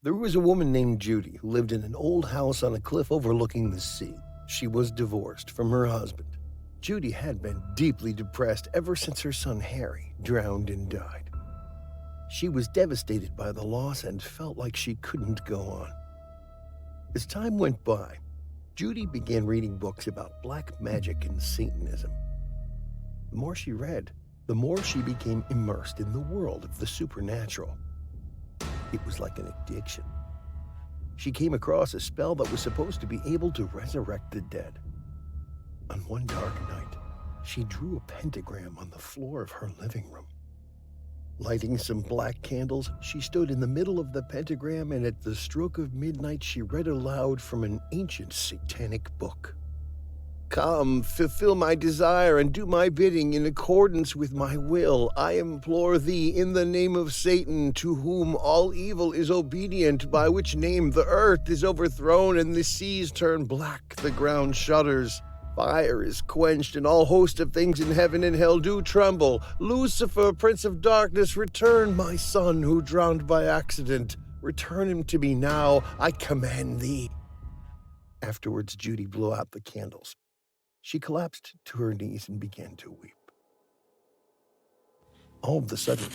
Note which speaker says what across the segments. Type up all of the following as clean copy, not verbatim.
Speaker 1: There was a woman named Judy who lived in an old house on a cliff overlooking the sea. She was divorced from her husband. Judy had been deeply depressed ever since her son Harry drowned and died. She was devastated by the loss and felt like she couldn't go on. As time went by, Judy began reading books about black magic and Satanism. The more she read, the more she became immersed in the world of the supernatural. It was like an addiction. She came across a spell that was supposed to be able to resurrect the dead. On one dark night, she drew a pentagram on the floor of her living room. Lighting some black candles, she stood in the middle of the pentagram, and at the stroke of midnight she read aloud from an ancient satanic book. "Come, fulfill my desire and do my bidding in accordance with my will. I implore thee in the name of Satan, to whom all evil is obedient, by which name the earth is overthrown and the seas turn black, the ground shudders. Fire is quenched, and all host of things in heaven and hell do tremble. Lucifer, prince of darkness, return my son who drowned by accident. Return him to me now, I command thee." Afterwards, Judy blew out the candles. She collapsed to her knees and began to weep. All of a sudden,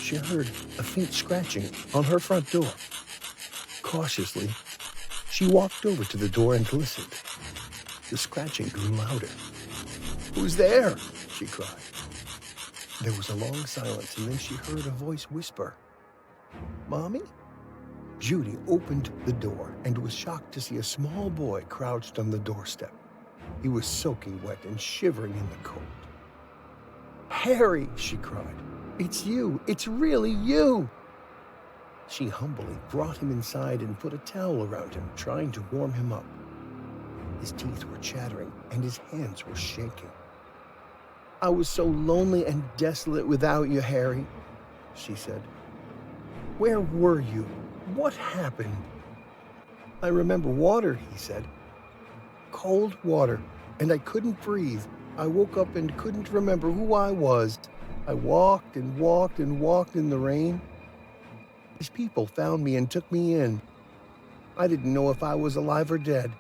Speaker 1: she heard a faint scratching on her front door. Cautiously, she walked over to the door and listened. The scratching grew louder. "Who's there?" she cried. There was a long silence, and then she heard a voice whisper, "Mommy?" Judy opened the door and was shocked to see a small boy crouched on the doorstep. He was soaking wet and shivering in the cold. "Harry," she cried, "it's you. It's really you." She humbly brought him inside and put a towel around him, trying to warm him up. His teeth were chattering and his hands were shaking. "I was so lonely and desolate without you, Harry," she said. "Where were you? What happened?" "I remember water," he said. "Cold water, and I couldn't breathe. I woke up and couldn't remember who I was. I walked and walked and walked in the rain. These people found me and took me in. I didn't know if I was alive or dead."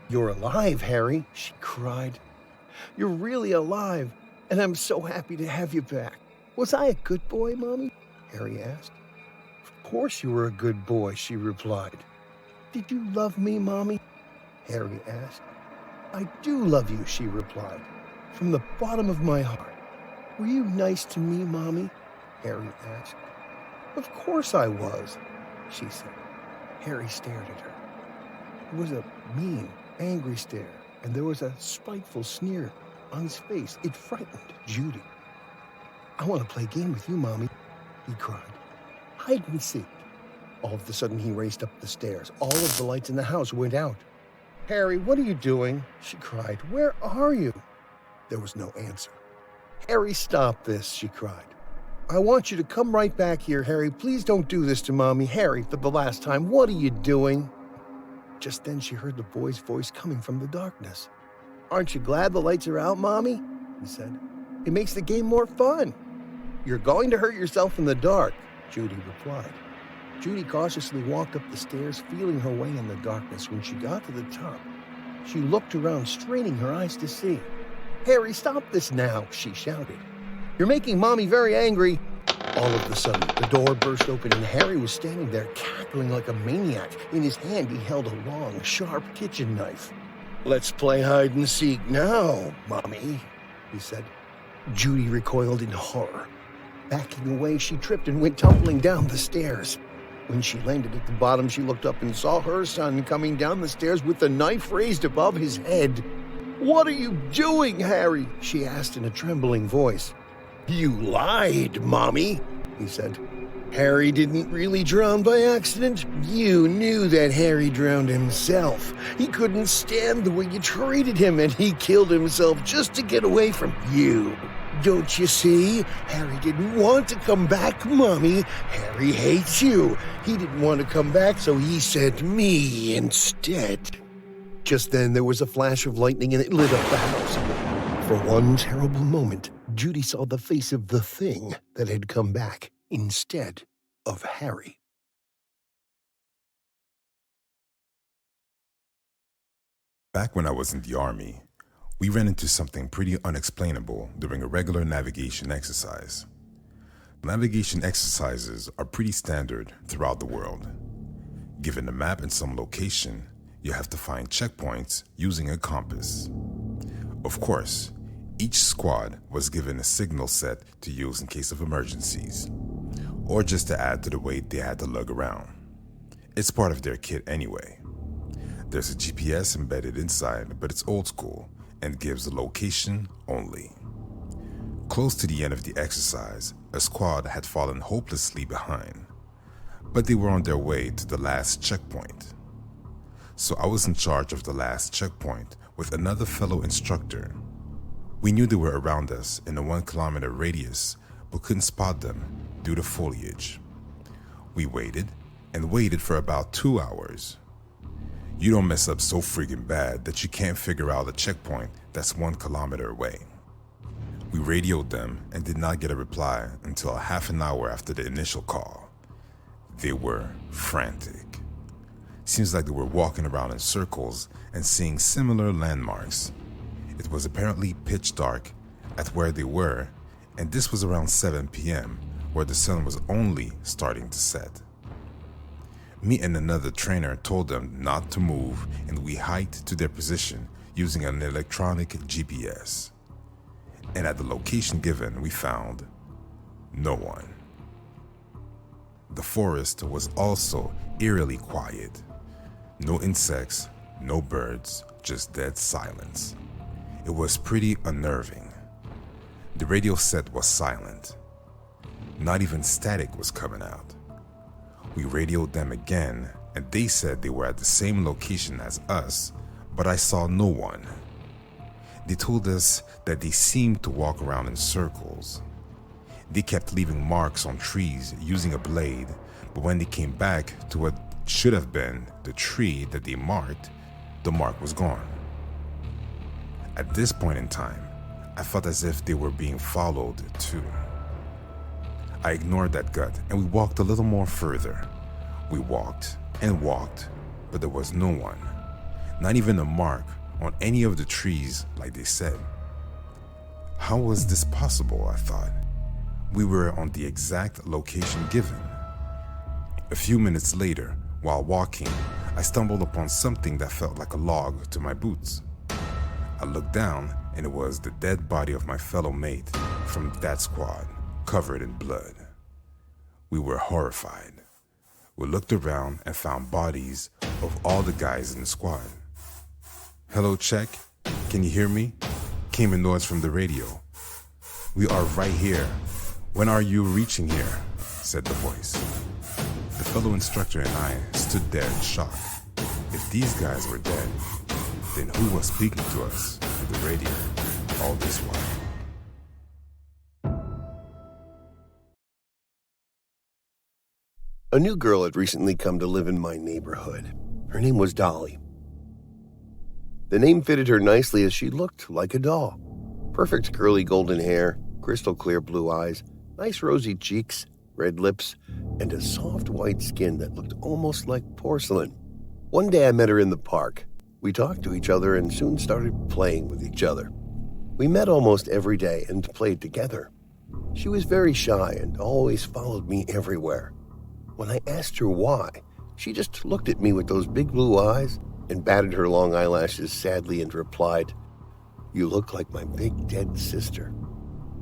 Speaker 1: "You're alive, Harry," she cried. "You're really alive, and I'm so happy to have you back." "Was I a good boy, Mommy?" Harry asked. "Of course you were a good boy," she replied. "Did you love me, Mommy?" Harry asked. "I do love you," she replied, "from the bottom of my heart." "Were you nice to me, Mommy?" Harry asked. "Of course I was," she said. Harry stared at her. It was a mean, angry stare, and there was a spiteful sneer on his face. It frightened Judy. "I want to play a game with you, Mommy," he cried. "Hide and seek." All of a sudden, he raced up the stairs. All of the lights in the house went out. "Harry, what are you doing?" she cried. "Where are you?" There was no answer. "Harry, stop this," she cried. "I want you to come right back here, Harry. Please don't do this to Mommy. Harry, for the last time, what are you doing?" Just then she heard the boy's voice coming from the darkness. "Aren't you glad the lights are out, Mommy?" he said. "It makes the game more fun." "You're going to hurt yourself in the dark," Judy replied. Judy cautiously walked up the stairs, feeling her way in the darkness. When she got to the top, she looked around, straining her eyes to see. "Harry, stop this now," she shouted. "You're making Mommy very angry." All of a sudden, the door burst open and Harry was standing there cackling like a maniac. In his hand, he held a long, sharp kitchen knife. "Let's play hide and seek now, Mommy," he said. Judy recoiled in horror. Backing away, she tripped and went tumbling down the stairs. When she landed at the bottom, she looked up and saw her son coming down the stairs with the knife raised above his head. "What are you doing, Harry?" she asked in a trembling voice. "You lied, Mommy," he said. "Harry didn't really drown by accident. You knew that Harry drowned himself. He couldn't stand the way you treated him, and he killed himself just to get away from you. Don't you see? Harry didn't want to come back, Mommy. Harry hates you. He didn't want to come back, so he sent me instead." Just then there was a flash of lightning and it lit up the house. For one terrible moment, Judy saw the face of the thing that had come back instead of Harry.
Speaker 2: Back when I was in the Army, we ran into something pretty unexplainable during a regular navigation exercise. Navigation exercises are pretty standard throughout the world. Given a map in some location, you have to find checkpoints using a compass. Of course, each squad was given a signal set to use in case of emergencies, or just to add to the weight they had to lug around. It's part of their kit anyway. There's a GPS embedded inside, but it's old school and gives the location only. Close to the end of the exercise, a squad had fallen hopelessly behind, but they were on their way to the last checkpoint. So I was in charge of the last checkpoint with another fellow instructor. We knew they were around us in a 1 kilometer radius, but couldn't spot them due to foliage. We waited and waited for about 2 hours. You don't mess up so friggin' bad that you can't figure out a checkpoint that's 1 kilometer away. We radioed them and did not get a reply until half an hour after the initial call. They were frantic. Seems like they were walking around in circles and seeing similar landmarks. It was apparently pitch dark at where they were, and this was around 7 p.m., where the sun was only starting to set. Me and another trainer told them not to move, and we hiked to their position using an electronic GPS. And at the location given, we found no one. The forest was also eerily quiet. No insects, no birds, just dead silence. It was pretty unnerving. The radio set was silent. Not even static was coming out. We radioed them again, and they said they were at the same location as us, but I saw no one. They told us that they seemed to walk around in circles. They kept leaving marks on trees using a blade, but when they came back to what should have been the tree that they marked, the mark was gone. At this point in time, I felt as if they were being followed too. I ignored that gut and we walked a little more further. We walked and walked, but there was no one, not even a mark on any of the trees like they said. How was this possible, I thought? We were on the exact location given. A few minutes later, while walking, I stumbled upon something that felt like a log to my boots. I looked down and it was the dead body of my fellow mate from that squad, covered in blood. We were horrified. We looked around and found bodies of all the guys in the squad. "Hello, check. Can you hear me?" came a noise from the radio. "We are right here. When are you reaching here?" said the voice. The fellow instructor and I stood there in shock. If these guys were dead, then who was speaking to us through the radio all this while?
Speaker 1: A new girl had recently come to live in my neighborhood. Her name was Dolly. The name fitted her nicely as she looked like a doll. Perfect curly golden hair, crystal clear blue eyes, nice rosy cheeks, red lips, and a soft white skin that looked almost like porcelain. One day I met her in the park. We talked to each other and soon started playing with each other. We met almost every day and played together. She was very shy and always followed me everywhere. When I asked her why, she just looked at me with those big blue eyes and batted her long eyelashes sadly and replied, "You look like my big dead sister."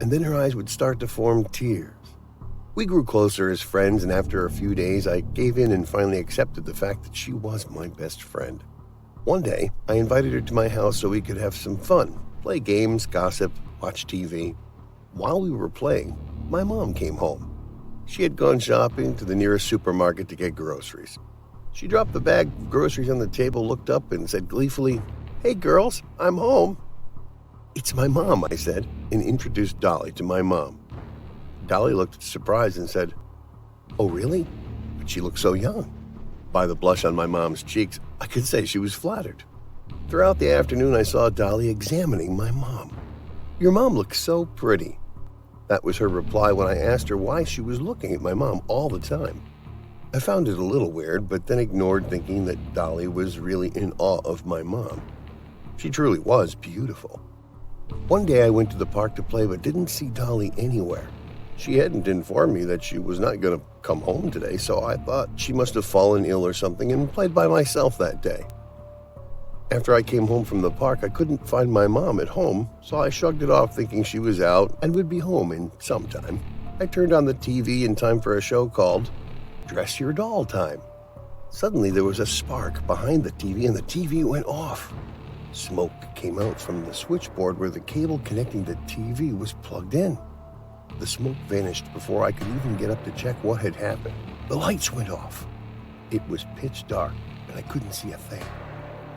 Speaker 1: And then her eyes would start to form tears. We grew closer as friends, and after a few days, I gave in and finally accepted the fact that she was my best friend. One day, I invited her to my house so we could have some fun, play games, gossip, watch TV. While we were playing, my mom came home. She had gone shopping to the nearest supermarket to get groceries. She dropped the bag of groceries on the table, looked up, and said gleefully, "Hey girls, I'm home." "It's my mom," I said, and introduced Dolly to my mom. Dolly looked surprised and said, "Oh, really? But she looks so young." By the blush on my mom's cheeks, I could say she was flattered. Throughout the afternoon, I saw Dolly examining my mom. "Your mom looks so pretty." That was her reply when I asked her why she was looking at my mom all the time. I found it a little weird, but then ignored, thinking that Dolly was really in awe of my mom. She truly was beautiful. One day I went to the park to play but didn't see Dolly anywhere. She hadn't informed me that she was not going to come home today, so I thought she must have fallen ill or something and played by myself that day. After I came home from the park, I couldn't find my mom at home, so I shrugged it off thinking she was out and would be home in some time. I turned on the TV in time for a show called Dress Your Doll Time. Suddenly there was a spark behind the TV and the TV went off. Smoke came out from the switchboard where the cable connecting the TV was plugged in. The smoke vanished before I could even get up to check what had happened. The lights went off. It was pitch dark and I couldn't see a thing.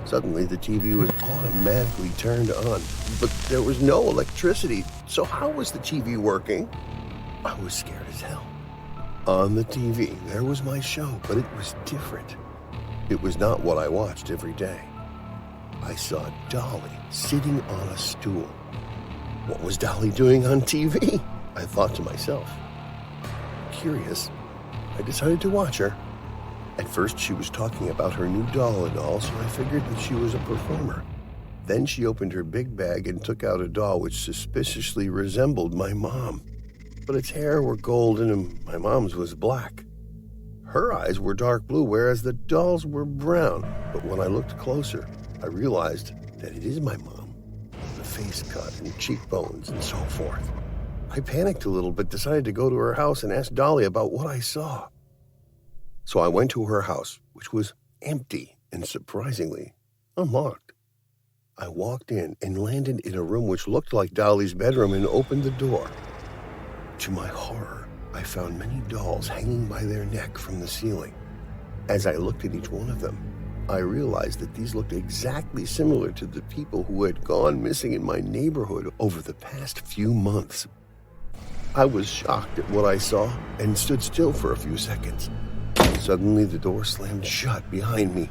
Speaker 1: Suddenly the TV was automatically turned on, but there was no electricity. So how was the TV working? I was scared as hell. On the TV, there was my show, but it was different. It was not what I watched every day. I saw Dolly sitting on a stool. What was Dolly doing on TV? I thought to myself. Curious, I decided to watch her. At first, she was talking about her new doll and all, so I figured that she was a performer. Then she opened her big bag and took out a doll which suspiciously resembled my mom. But its hair were golden and my mom's was black. Her eyes were dark blue, whereas the doll's were brown. But when I looked closer, I realized that it is my mom. The face cut and cheekbones and so forth. I panicked a little, but decided to go to her house and ask Dolly about what I saw. So I went to her house, which was empty and surprisingly unlocked. I walked in and landed in a room which looked like Dolly's bedroom and opened the door. To my horror, I found many dolls hanging by their neck from the ceiling. As I looked at each one of them, I realized that these looked exactly similar to the people who had gone missing in my neighborhood over the past few months. I was shocked at what I saw and stood still for a few seconds. Suddenly, the door slammed shut behind me.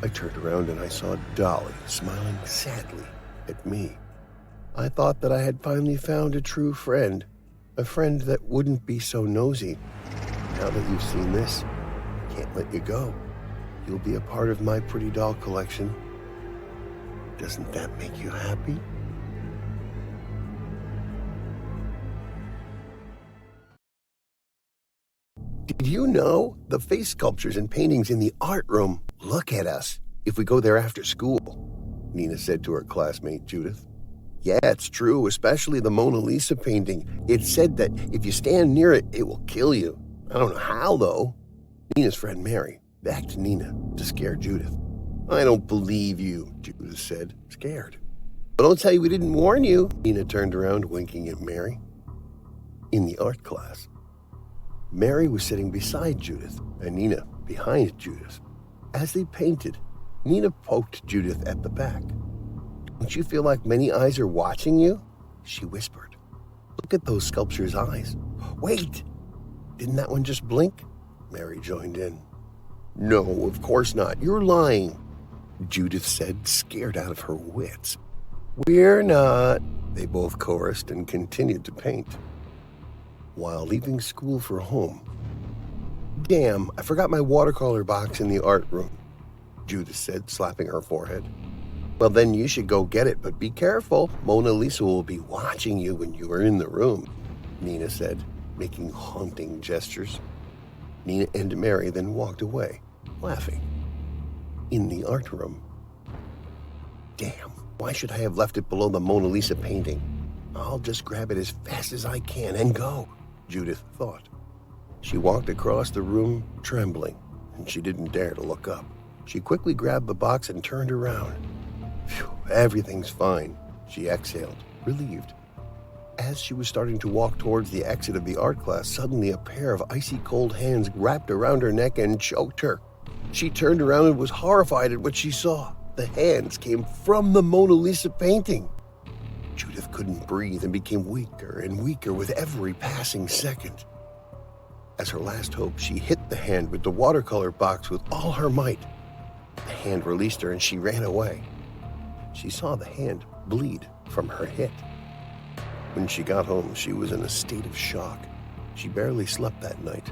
Speaker 1: I turned around and I saw Dolly smiling sadly at me. I thought that I had finally found a true friend, a friend that wouldn't be so nosy. Now that you've seen this, I can't let you go. You'll be a part of my pretty doll collection. Doesn't that make you happy? Did you know the face sculptures and paintings in the art room look at us if we go there after school? Nina said to her classmate Judith. Yeah, it's true, especially the Mona Lisa painting. It said that if you stand near it, it will kill you. I don't know how, though. Nina's friend Mary backed Nina to scare Judith. I don't believe you, Judith said, scared. But I'll tell you we didn't warn you. Nina turned around, winking at Mary. In the art class, Mary was sitting beside Judith and Nina behind Judith. As they painted, Nina poked Judith at the back. Don't you feel like many eyes are watching you? She whispered. Look at those sculptures' eyes. Wait! Didn't that one just blink? Mary joined in. No, of course not. You're lying, Judith said, scared out of her wits. We're not, they both chorused and continued to paint. While leaving school for home. Damn, I forgot my watercolor box in the art room, Judith said, slapping her forehead. Well, then you should go get it, but be careful. Mona Lisa will be watching you when you are in the room, Nina said, making haunting gestures. Nina and Mary then walked away, laughing. In the art room. Damn, why should I have left it below the Mona Lisa painting? I'll just grab it as fast as I can and go, Judith thought. She walked across the room, trembling, and she didn't dare to look up. She quickly grabbed the box and turned around. Phew, everything's fine, she exhaled, relieved. As she was starting to walk towards the exit of the art class, suddenly a pair of icy cold hands wrapped around her neck and choked her. She turned around and was horrified at what she saw. The hands came from the Mona Lisa painting. Judith couldn't breathe and became weaker and weaker with every passing second. As her last hope, she hit the hand with the watercolor box with all her might. The hand released her and she ran away. She saw the hand bleed from her hit. When she got home, she was in a state of shock. She barely slept that night.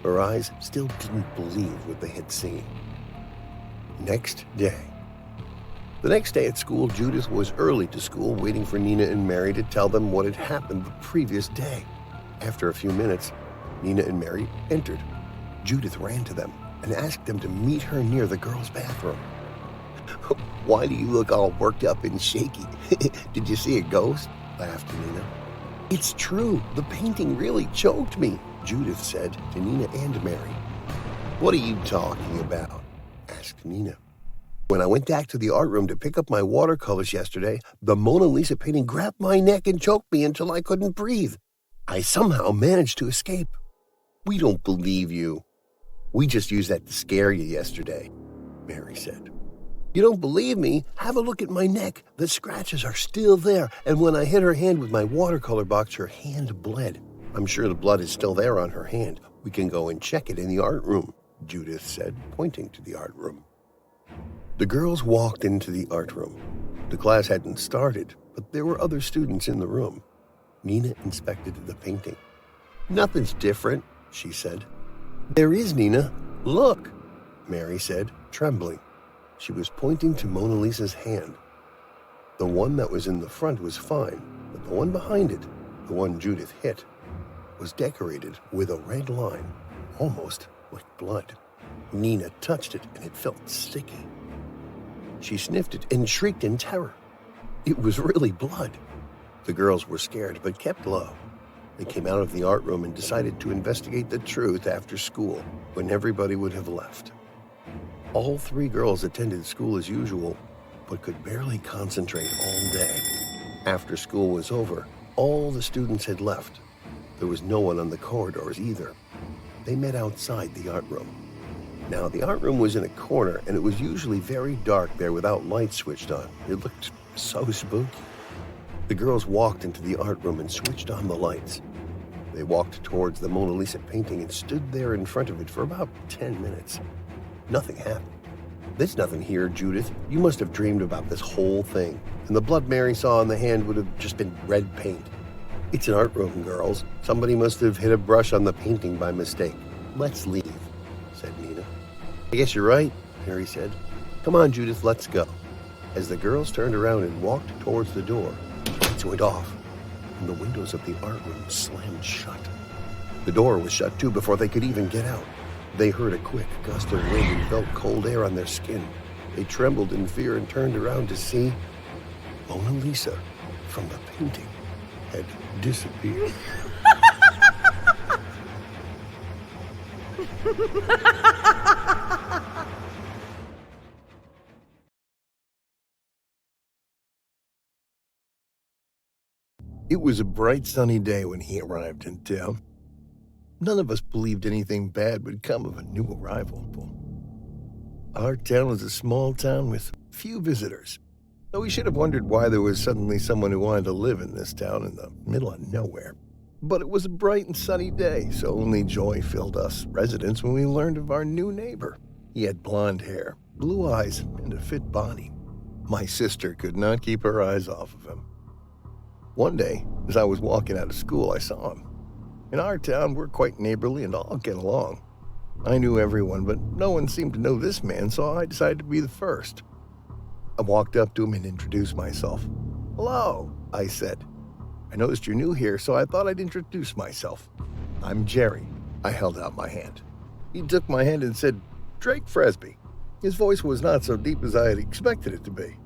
Speaker 1: Her eyes still didn't believe what they had seen. Next day, The next day at school, Judith was early to school, waiting for Nina and Mary to tell them what had happened the previous day. After a few minutes, Nina and Mary entered. Judith ran to them and asked them to meet her near the girls' bathroom. "Why do you look all worked up and shaky? Did you see a ghost?" laughed Nina. "It's true, the painting really choked me," Judith said to Nina and Mary. "What are you talking about?" asked Nina. "When I went back to the art room to pick up my watercolors yesterday, the Mona Lisa painting grabbed my neck and choked me until I couldn't breathe. I somehow managed to escape." "We don't believe you. We just used that to scare you yesterday," Mary said. "You don't believe me? Have a look at my neck. The scratches are still there, and when I hit her hand with my watercolor box, her hand bled. I'm sure the blood is still there on her hand. We can go and check it in the art room," Judith said, pointing to the art room. The girls walked into the art room. The class hadn't started, but there were other students in the room. Nina inspected the painting. "Nothing's different," she said. "There is, Nina. Look," Mary said, trembling. She was pointing to Mona Lisa's hand. The one that was in the front was fine, but the one behind it, the one Judith hit, was decorated with a red line, almost like blood. Nina touched it and it felt sticky. She sniffed it and shrieked in terror. It was really blood. The girls were scared but kept low. They came out of the art room and decided to investigate the truth after school, when everybody would have left. All three girls attended school as usual, but could barely concentrate all day. After school was over, all the students had left. There was no one on the corridors either. They met outside the art room. Now, the art room was in a corner, and it was usually very dark there without lights switched on. It looked so spooky. The girls walked into the art room and switched on the lights. They walked towards the Mona Lisa painting and stood there in front of it for about 10 minutes. Nothing happened. "There's nothing here, Judith. You must have dreamed about this whole thing, and the blood Mary saw on the hand would have just been red paint. It's an art room, girls. Somebody must have hit a brush on the painting by mistake. Let's leave," said Nina. "I guess you're right," Mary said. "Come on, Judith, let's go." As the girls turned around and walked towards the door, lights went off, and the windows of the art room slammed shut. The door was shut too before they could even get out. They heard a quick gust of wind and felt cold air on their skin. They trembled in fear and turned around to see Mona Lisa from the painting had disappeared. It was a bright sunny day when he arrived in town. None of us believed anything bad would come of a new arrival. Our town was a small town with few visitors, so we should have wondered why there was suddenly someone who wanted to live in this town in the middle of nowhere. But it was a bright and sunny day, so only joy filled us residents when we learned of our new neighbor. He had blonde hair, blue eyes, and a fit body. My sister could not keep her eyes off of him. One day, as I was walking out of school, I saw him. In our town, we're quite neighborly and all get along. I knew everyone, but no one seemed to know this man, so I decided to be the first. I walked up to him and introduced myself. "Hello," I said. "I noticed you're new here, so I thought I'd introduce myself. I'm Jerry." I held out my hand. He took my hand and said, "Drake Fresby." His voice was not so deep as I had expected it to be.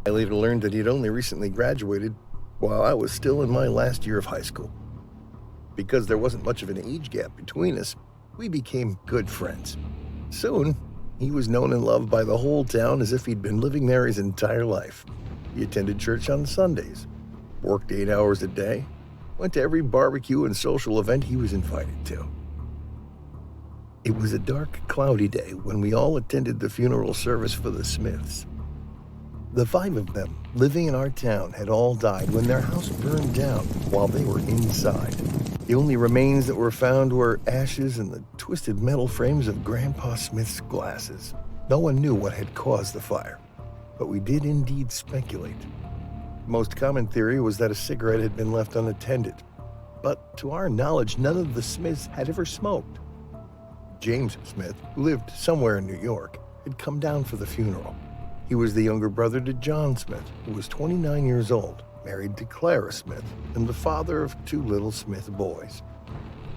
Speaker 1: I later learned that he had only recently graduated while I was still in my last year of high school. Because there wasn't much of an age gap between us, we became good friends. Soon, he was known and loved by the whole town as if he'd been living there his entire life. He attended church on Sundays, worked 8 hours a day, went to every barbecue and social event he was invited to. It was a dark, cloudy day when we all attended the funeral service for the Smiths. The 5 of them living in our town had all died when their house burned down while they were inside. The only remains that were found were ashes and the twisted metal frames of Grandpa Smith's glasses. No one knew what had caused the fire, but we did indeed speculate. The most common theory was that a cigarette had been left unattended, but to our knowledge, none of the Smiths had ever smoked. James Smith, who lived somewhere in New York, had come down for the funeral. He was the younger brother to John Smith, who was 29 years old, married to Clara Smith, and the father of 2 little Smith boys.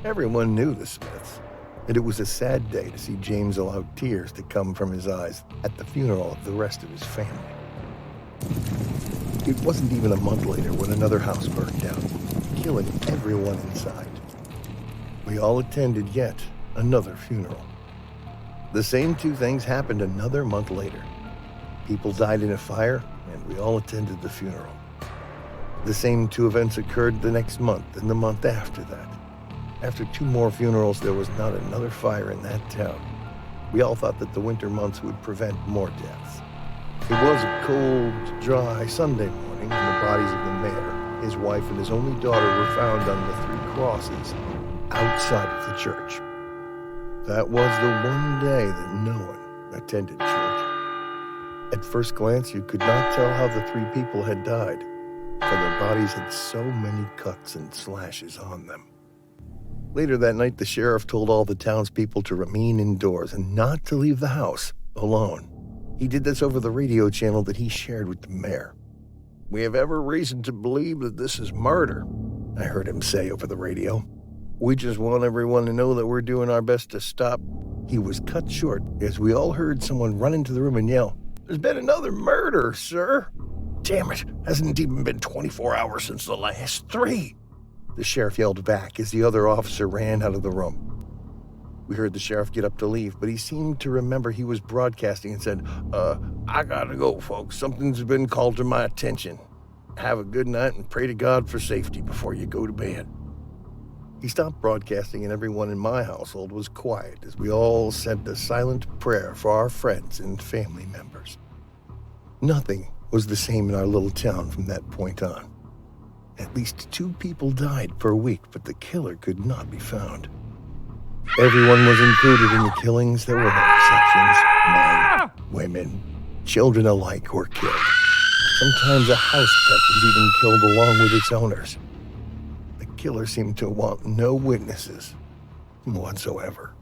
Speaker 1: Everyone knew the Smiths, and it was a sad day to see James allow tears to come from his eyes at the funeral of the rest of his family. It wasn't even a month later when another house burned down, killing everyone inside. We all attended yet another funeral. The same 2 things happened another month later. People died in a fire, and we all attended the funeral. The same 2 events occurred the next month and the month after that. After 2 more funerals, there was not another fire in that town. We all thought that the winter months would prevent more deaths. It was a cold, dry Sunday morning, and the bodies of the mayor, his wife, and his only daughter were found on the 3 crosses outside of the church. That was the one day that no one attended church. At first glance, you could not tell how the 3 people had died, for their bodies had so many cuts and slashes on them. Later that night, the sheriff told all the townspeople to remain indoors and not to leave the house alone. He did this over the radio channel that he shared with the mayor. "We have every reason to believe that this is murder," I heard him say over the radio. "We just want everyone to know that we're doing our best to stop." He was cut short as we all heard someone run into the room and yell, "There's been another murder, sir." "Damn it, hasn't even been 24 hours since the last 3. The sheriff yelled back as the other officer ran out of the room. We heard the sheriff get up to leave, but he seemed to remember he was broadcasting and said, "I gotta go, folks. Something's been called to my attention. Have a good night and pray to God for safety before you go to bed." He stopped broadcasting and everyone in my household was quiet as we all said a silent prayer for our friends and family members. Nothing was the same in our little town from that point on. At least 2 people died per week, but the killer could not be found. Everyone was included in the killings. There were no exceptions. Men, women, children alike were killed. Sometimes a house pet was even killed along with its owners. The killer seemed to want no witnesses whatsoever.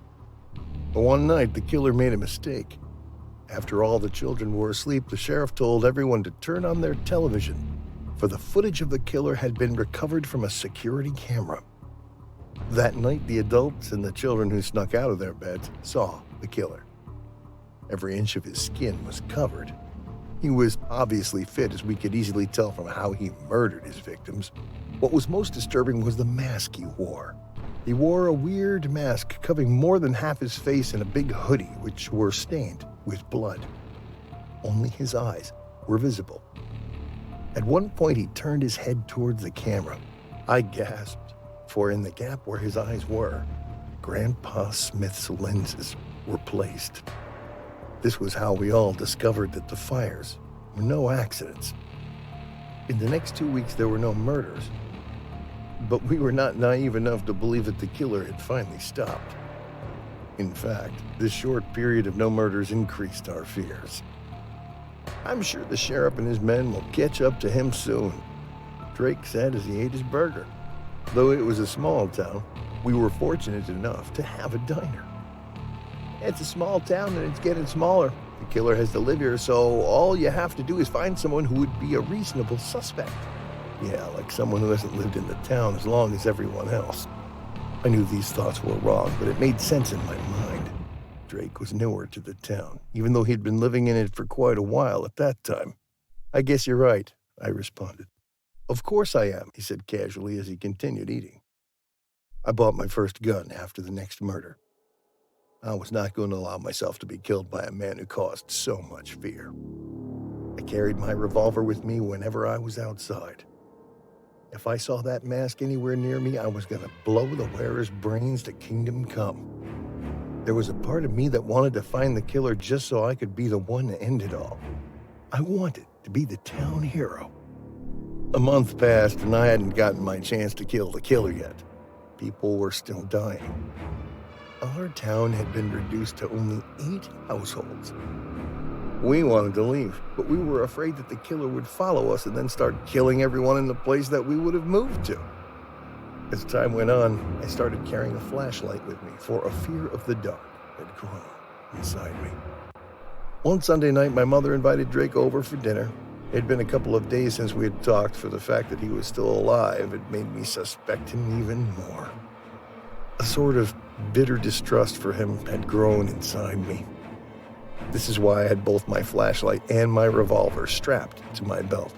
Speaker 1: But one night, the killer made a mistake. After all the children were asleep, the sheriff told everyone to turn on their television, for the footage of the killer had been recovered from a security camera. That night, the adults and the children who snuck out of their beds saw the killer. Every inch of his skin was covered. He was obviously fit, as we could easily tell from how he murdered his victims. What was most disturbing was the mask he wore. He wore a weird mask covering more than half his face and a big hoodie, which were stained with blood. Only his eyes were visible. At one point, he turned his head towards the camera. I gasped, for in the gap where his eyes were, Grandpa Smith's lenses were placed. This was how we all discovered that the fires were no accidents. In the next 2 weeks, there were no murders, but we were not naive enough to believe that the killer had finally stopped. In fact, this short period of no murders increased our fears. "I'm sure the sheriff and his men will catch up to him soon," Drake said as he ate his burger. Though it was a small town, we were fortunate enough to have a diner. "It's a small town and it's getting smaller. The killer has to live here, so all you have to do is find someone who would be a reasonable suspect." Yeah, like someone who hasn't lived in the town as long as everyone else. I knew these thoughts were wrong, but it made sense in my mind. Drake was newer to the town, even though he'd been living in it for quite a while at that time. "I guess you're right," I responded. "Of course I am," he said casually as he continued eating. I bought my first gun after the next murder. I was not going to allow myself to be killed by a man who caused so much fear. I carried my revolver with me whenever I was outside. If I saw that mask anywhere near me, I was going to blow the wearer's brains to kingdom come. There was a part of me that wanted to find the killer just so I could be the one to end it all. I wanted to be the town hero. A month passed and I hadn't gotten my chance to kill the killer yet. People were still dying. Our town had been reduced to only 8 households. We wanted to leave, but we were afraid that the killer would follow us and then start killing everyone in the place that we would have moved to. As time went on, I started carrying a flashlight with me, for a fear of the dark had grown inside me. One Sunday night, my mother invited Drake over for dinner. It had been a couple of days since we had talked, for the fact that he was still alive had made me suspect him even more. A sort of bitter distrust for him had grown inside me. This is why I had both my flashlight and my revolver strapped to my belt.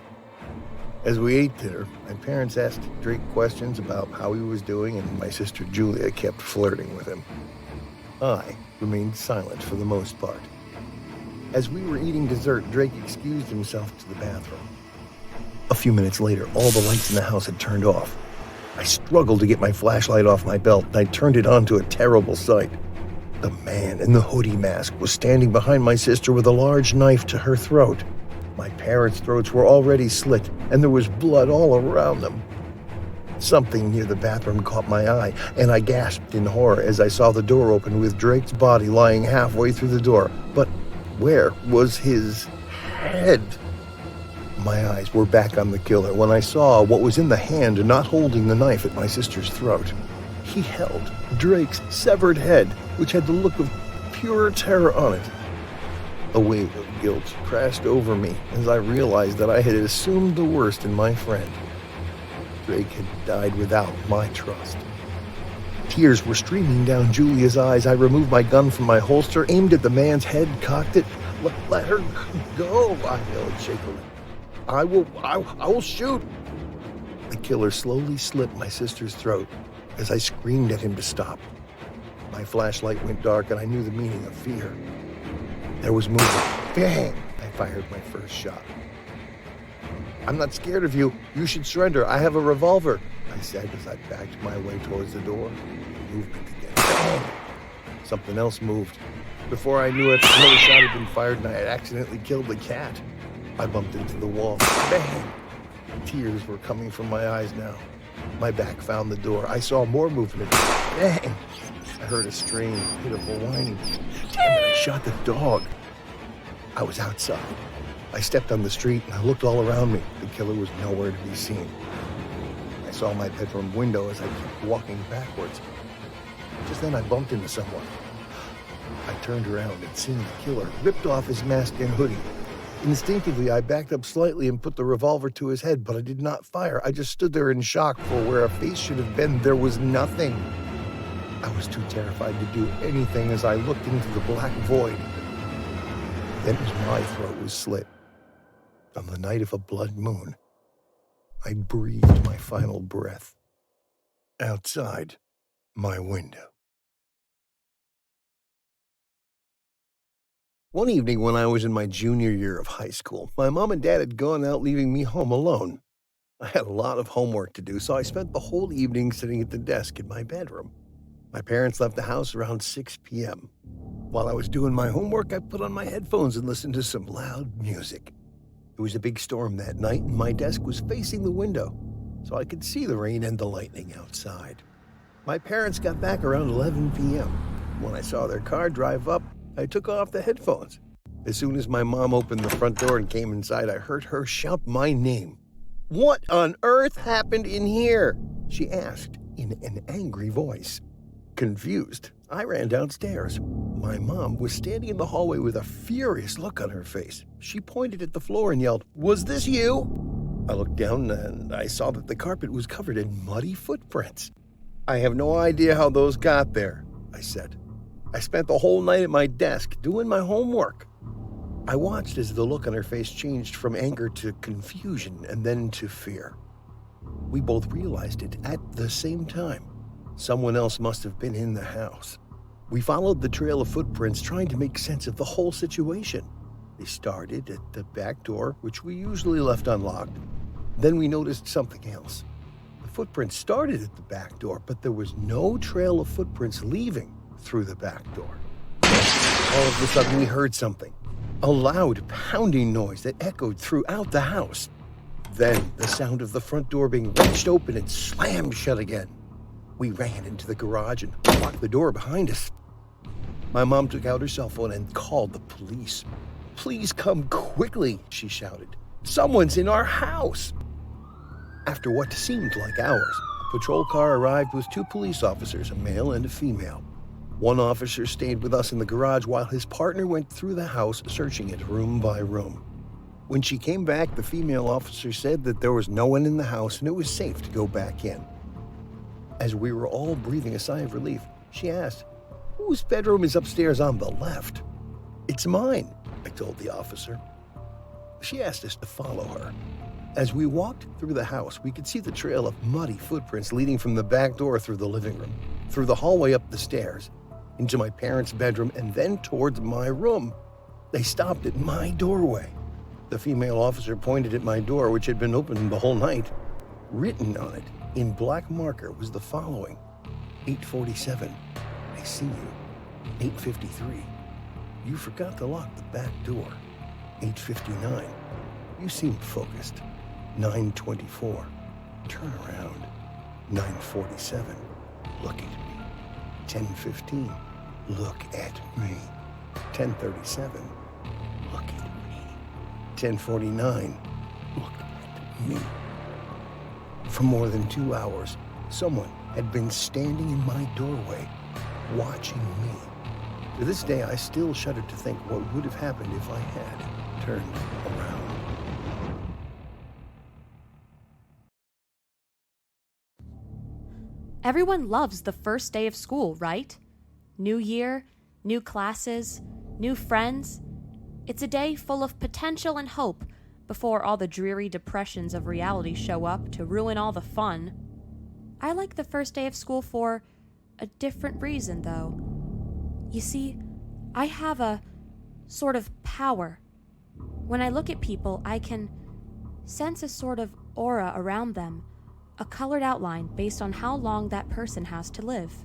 Speaker 1: As we ate dinner, my parents asked Drake questions about how he was doing, and my sister Julia kept flirting with him. I remained silent for the most part. As we were eating dessert, Drake excused himself to the bathroom. A few minutes later, all the lights in the house had turned off. I struggled to get my flashlight off my belt, and I turned it on to a terrible sight. The man in the hoodie mask was standing behind my sister with a large knife to her throat. My parents' throats were already slit, and there was blood all around them. Something near the bathroom caught my eye, and I gasped in horror as I saw the door open with Drake's body lying halfway through the door. But where was his head? My eyes were back on the killer when I saw what was in the hand not holding the knife at my sister's throat. He held Drake's severed head, which had the look of pure terror on it. A wave of guilt crashed over me as I realized that I had assumed the worst in my friend. Drake had died without my trust. Tears were streaming down Julia's eyes. I removed my gun from my holster, aimed at the man's head, cocked it. Let her go, I yelled shakily. I will shoot. The killer slowly slit my sister's throat as I screamed at him to stop. My flashlight went dark, and I knew the meaning of fear. There was movement. Bang! I fired my first shot. I'm not scared of you. You should surrender. I have a revolver, I said as I backed my way towards the door. Movement again. Bang! Something else moved. Before I knew it, another shot had been fired, and I had accidentally killed the cat. I bumped into the wall. Bang! Tears were coming from my eyes now. My back found the door. I saw more movement. Bang! I heard a strange, pitiful whining. Damn it, I shot the dog. I was outside. I stepped on the street and I looked all around me. The killer was nowhere to be seen. I saw my bedroom window as I kept walking backwards. Just then I bumped into someone. I turned around and seeing the killer ripped off his mask and hoodie. Instinctively, I backed up slightly and put the revolver to his head, but I did not fire. I just stood there in shock, for where a face should have been, there was nothing. I was too terrified to do anything as I looked into the black void. Then as my throat was slit, on the night of a blood moon, I breathed my final breath outside my window. One evening when I was in my junior year of high school, my mom and dad had gone out, leaving me home alone. I had a lot of homework to do, so I spent the whole evening sitting at the desk in my bedroom. My parents left the house around 6 p.m. While I was doing my homework, I put on my headphones and listened to some loud music. It was a big storm that night, and my desk was facing the window, so I could see the rain and the lightning outside. My parents got back around 11 p.m. When I saw their car drive up, I took off the headphones. As soon as my mom opened the front door and came inside, I heard her shout my name. "What on earth happened in here?" she asked in an angry voice. Confused, I ran downstairs. My mom was standing in the hallway with a furious look on her face. She pointed at the floor and yelled, "Was this you?" I looked down and I saw that the carpet was covered in muddy footprints. "I have no idea how those got there," I said. "I spent the whole night at my desk doing my homework." I watched as the look on her face changed from anger to confusion and then to fear. We both realized it at the same time. Someone else must have been in the house. We followed the trail of footprints, trying to make sense of the whole situation. They started at the back door, which we usually left unlocked. Then we noticed something else. The footprints started at the back door, but there was no trail of footprints leaving through the back door. All of a sudden, we heard something. A loud pounding noise that echoed throughout the house. Then the sound of the front door being wrenched open and slammed shut again. We ran into the garage and locked the door behind us. My mom took out her cell phone and called the police. "Please come quickly," she shouted. "Someone's in our house." After what seemed like hours, a patrol car arrived with 2 police officers, a male and a female. One officer stayed with us in the garage while his partner went through the house searching it room by room. When she came back, the female officer said that there was no one in the house and it was safe to go back in. As we were all breathing a sigh of relief, she asked, "Whose bedroom is upstairs on the left?" "It's mine," I told the officer. She asked us to follow her. As we walked through the house, we could see the trail of muddy footprints leading from the back door through the living room, through the hallway up the stairs, into my parents' bedroom, and then towards my room. They stopped at my doorway. The female officer pointed at my door, which had been open the whole night. Written on it, in black marker, was the following: 8:47, I see you. 8:53, you forgot to lock the back door. 8:59, you seem focused. 9:24, turn around. 9:47, look at me. 10:15, look at me. 10:37, look at me. 10:49, look at me. For more than 2 hours, someone had been standing in my doorway, watching me. To this day, I still shudder to think what would have happened if I had turned around.
Speaker 3: Everyone loves the first day of school, right? New year, new classes, new friends. It's a day full of potential and hope before all the dreary depressions of reality show up to ruin all the fun. I like the first day of school for a different reason, though. You see, I have a sort of power. When I look at people, I can sense a sort of aura around them, a colored outline based on how long that person has to live.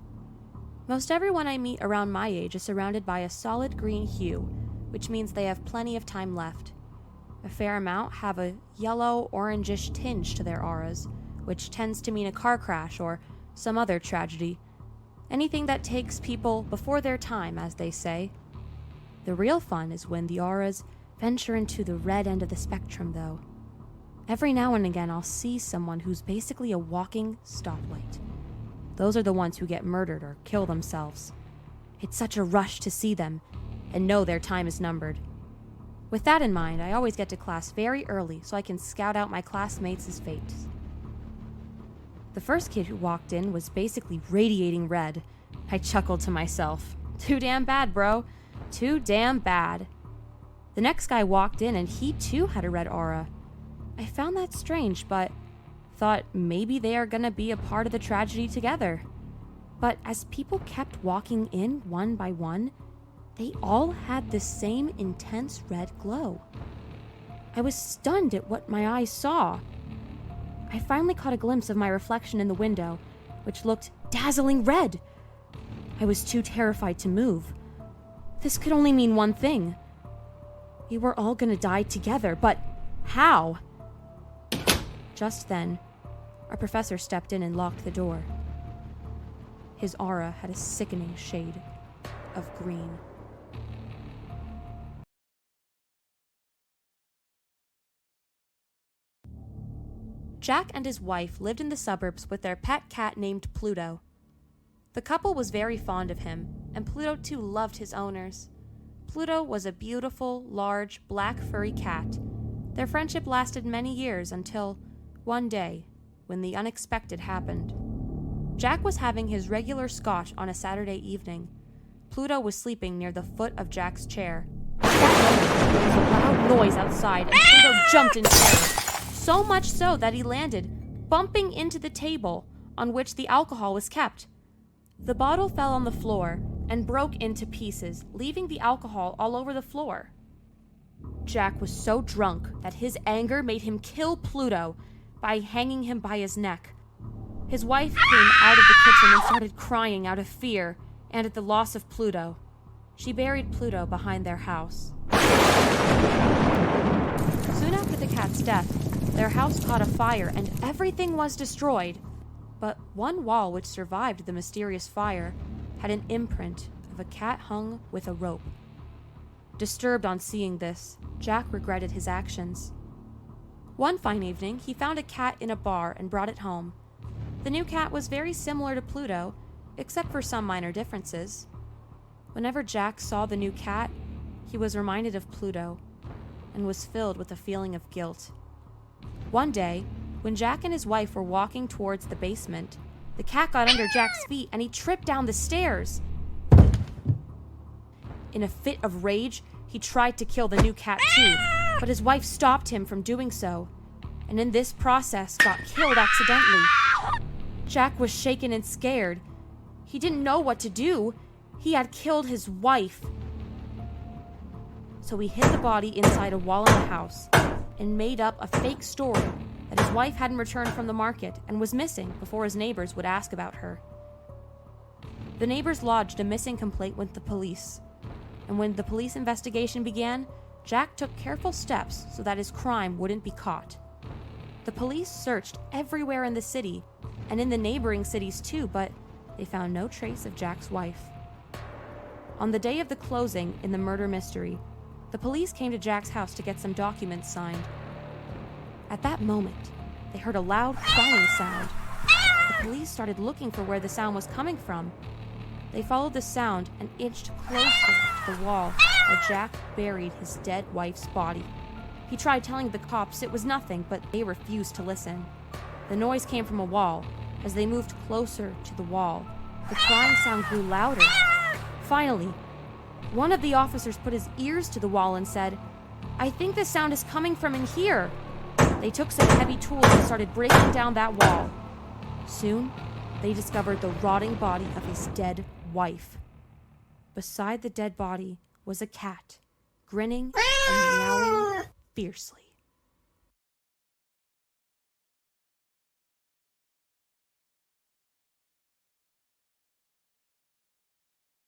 Speaker 3: Most everyone I meet around my age is surrounded by a solid green hue, which means they have plenty of time left. A fair amount have a yellow, orangish tinge to their auras, which tends to mean a car crash or some other tragedy. Anything that takes people before their time, as they say. The real fun is when the auras venture into the red end of the spectrum, though. Every now and again, I'll see someone who's basically a walking stoplight. Those are the ones who get murdered or kill themselves. It's such a rush to see them and know their time is numbered. With that in mind, I always get to class very early so I can scout out my classmates' fates. The first kid who walked in was basically radiating red. I chuckled to myself. Too damn bad, bro. Too damn bad. The next guy walked in and he too had a red aura. I found that strange, but thought maybe they are gonna be a part of the tragedy together. But as people kept walking in one by one, they all had the same intense red glow. I was stunned at what my eyes saw. I finally caught a glimpse of my reflection in the window, which looked dazzling red. I was too terrified to move. This could only mean one thing. We were all gonna die together, but how? Just then, our professor stepped in and locked the door. His aura had a sickening shade of green. Jack and his wife lived in the suburbs with their pet cat named Pluto. The couple was very fond of him, and Pluto too loved his owners. Pluto was a beautiful, large, black furry cat. Their friendship lasted many years until one day, when the unexpected happened. Jack was having his regular scotch on a Saturday evening. Pluto was sleeping near the foot of Jack's chair. There was a loud noise outside, and Pluto jumped in terror. So much so that he landed, bumping into the table on which the alcohol was kept. The bottle fell on the floor and broke into pieces, leaving the alcohol all over the floor. Jack was so drunk that his anger made him kill Pluto by hanging him by his neck. His wife came out of the kitchen and started crying out of fear and at the loss of Pluto. She buried Pluto behind their house. Soon after the cat's death, their house caught a fire and everything was destroyed. But one wall which survived the mysterious fire had an imprint of a cat hung with a rope. Disturbed on seeing this, Jack regretted his actions. One fine evening, he found a cat in a bar and brought it home. The new cat was very similar to Pluto, except for some minor differences. Whenever Jack saw the new cat, he was reminded of Pluto and was filled with a feeling of guilt. One day, when Jack and his wife were walking towards the basement, the cat got under Jack's feet and he tripped down the stairs. In a fit of rage, he tried to kill the new cat too, but his wife stopped him from doing so, and in this process got killed accidentally. Jack was shaken and scared. He didn't know what to do. He had killed his wife. So he hid the body inside a wall in the house and made up a fake story that his wife hadn't returned from the market and was missing before his neighbors would ask about her. The neighbors lodged a missing complaint with the police, and when the police investigation began, Jack took careful steps so that his crime wouldn't be caught. The police searched everywhere in the city and in the neighboring cities too, but they found no trace of Jack's wife. On the day of the closing in the murder mystery, the police came to Jack's house to get some documents signed. At that moment, they heard a loud crying sound. The police started looking for where the sound was coming from. They followed the sound and inched closer to the wall where Jack buried his dead wife's body. He tried telling the cops it was nothing, but they refused to listen. The noise came from a wall. As they moved closer to the wall, the crying sound grew louder. Finally, one of the officers put his ears to the wall and said, "I think the sound is coming from in here." They took some heavy tools and started breaking down that wall. Soon, they discovered the rotting body of his dead wife. Beside the dead body was a cat, grinning and meowing fiercely.